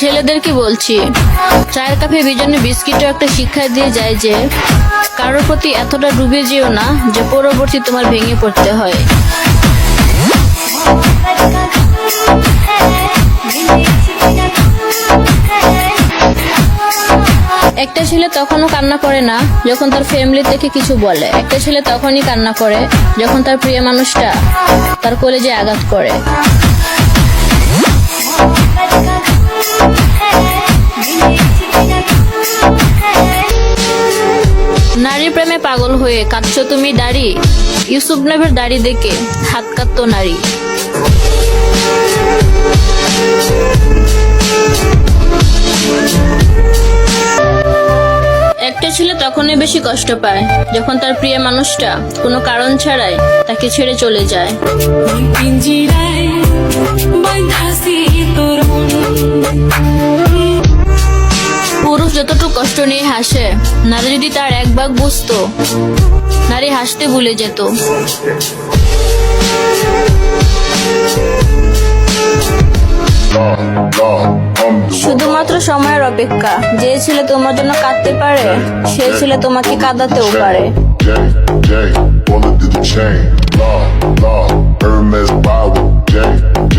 ছেলেদেরকে বলছি, চায়ের কাপে বিজনে বিস্কিটও একটা শিক্ষা দিয়ে যায় যে কারোর প্রতি এতটা ডুবে যেও না যে পরবর্তী তোমার ভেঙে পড়তে হয়। একটা ছেলে তখনও কান্না করে না যখন তার ফ্যামিলি থেকে কিছু বলে। একটা ছেলে তখনই কান্না করে যখন তার প্রিয় মানুষটা তার কলেজে আঘাত করে। নারীর প্রেমে পাগল হয়ে কাঁদছো তুমি দাড়ি, ইউসুফ নবীর দাড়ি দেখে হাত কাঁদতো নারী। একটা ছেলে তখনই বেশি কষ্ট পায় যখন তার প্রিয় মানুষটা কোনো কারণ ছাড়াই তাকে ছেড়ে চলে যায়। পুরুষ যতটুকু কষ্ট নিয়ে হাসে, নারী যদি তার এক ভাগ বুঝতো, নারী হাসতে ভুলে যেত। শুধুমাত্র সময়ের অপেক্ষা। যে ছেলে তোমার জন্য কাঁদতে পারে, সে ছেলে তোমাকে কাঁদাতেও পারে। Hermes, Bible, J.